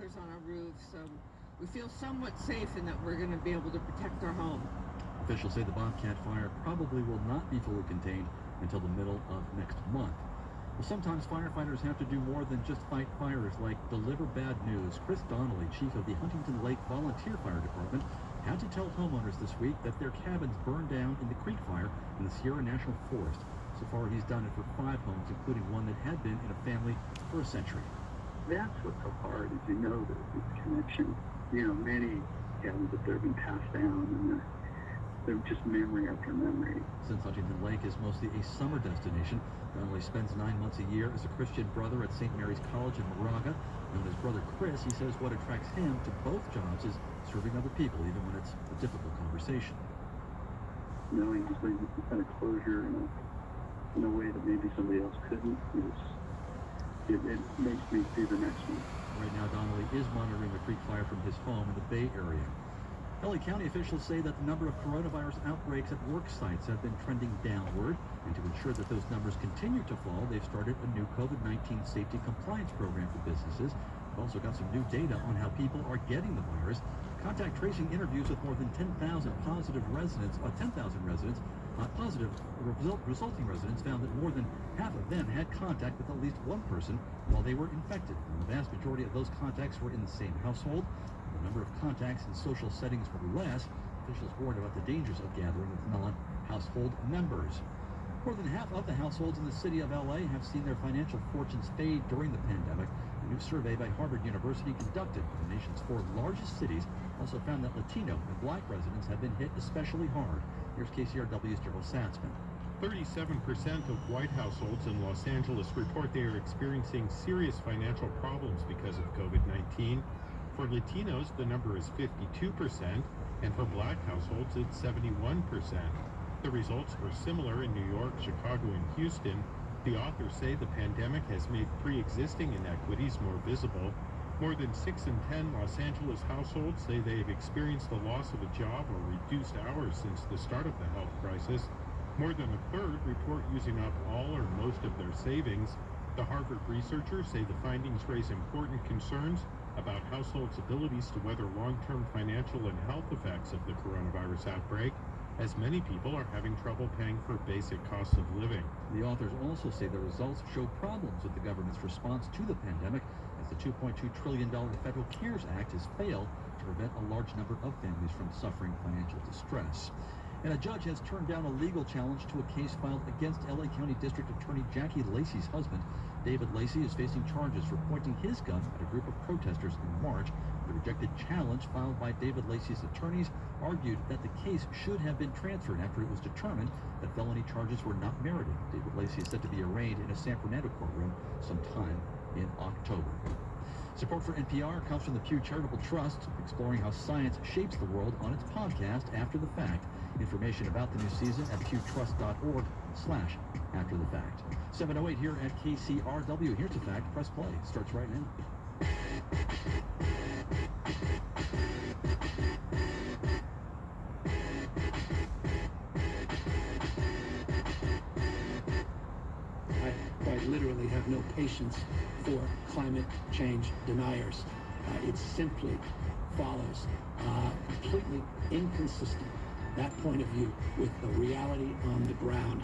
sprinklers on our roofs. We feel somewhat safe in that we're going to be able to protect our home. Officials say the Bobcat fire probably will not be fully contained until the middle of next month. Well, sometimes firefighters have to do more than just fight fires, like deliver bad news. Chris Donnelly, chief of the Huntington Lake Volunteer Fire Department, had to tell homeowners this week that their cabins burned down in the Creek Fire in the Sierra National Forest. So far, he's done it for 5 homes, including one that had been in a family for a century. That's what's so hard, is this connection. Many cabins up there have been passed down, and they're just memory after memory. Since Huntington Lake is mostly a summer destination, Donnelly spends 9 months a year as a Christian brother at St. Mary's College in Moraga. Known as Brother Chris, he says what attracts him to both jobs is serving other people, even when it's a difficult conversation. Knowing just brings some kind of closure in a way that maybe somebody else couldn't, it makes me see the next one. Right now, Donnelly is monitoring the Creek Fire from his home in the Bay Area. LA County officials say that the number of coronavirus outbreaks at work sites have been trending downward, and to ensure that those numbers continue to fall, they've started a new COVID-19 safety compliance program for businesses. They've also got some new data on how people are getting the virus. Contact tracing interviews with more than 10,000 positive residents, positive resulting residents found that more than half of them had contact with at least one person while they were infected. And the vast majority of those contacts were in the same household. The number of contacts in social settings were less. Officials warned about the dangers of gathering with non-household members. More than half of the households in the city of LA have seen their financial fortunes fade during the pandemic. A new survey by Harvard University conducted in the nation's 4 largest cities also found that Latino and Black residents have been hit especially hard. Here's KCRW's Gerald Satzman. 37% of white households in Los Angeles report they are experiencing serious financial problems because of COVID-19. For Latinos, the number is 52%, and for Black households, it's 71%. The results were similar in New York, Chicago, and Houston. The authors say the pandemic has made pre-existing inequities more visible. More than 6 in 10 Los Angeles households say they have experienced the loss of a job or reduced hours since the start of the health crisis. More than a third report using up all or most of their savings. The Harvard researchers say the findings raise important concerns about households' abilities to weather long-term financial and health effects of the coronavirus outbreak, as many people are having trouble paying for basic costs of living. The authors also say the results show problems with the government's response to the pandemic, as the $2.2 trillion Federal CARES Act has failed to prevent a large number of families from suffering financial distress. And a judge has turned down a legal challenge to a case filed against LA County District Attorney Jackie Lacey's husband. David Lacey is facing charges for pointing his gun at a group of protesters in March. The rejected challenge filed by David Lacey's attorneys argued that the case should have been transferred after it was determined that felony charges were not merited. David Lacey is set to be arraigned in a San Fernando courtroom sometime in October. Support for NPR comes from the Pew Charitable Trust, exploring how science shapes the world on its podcast, After the Fact. Information about the new season at pewtrust.org/After the Fact. 7:08 here at KCRW. Here's the fact. Press play. Starts right now. I quite literally have no patience for climate change deniers. It simply follows completely inconsistent, that point of view, with the reality on the ground.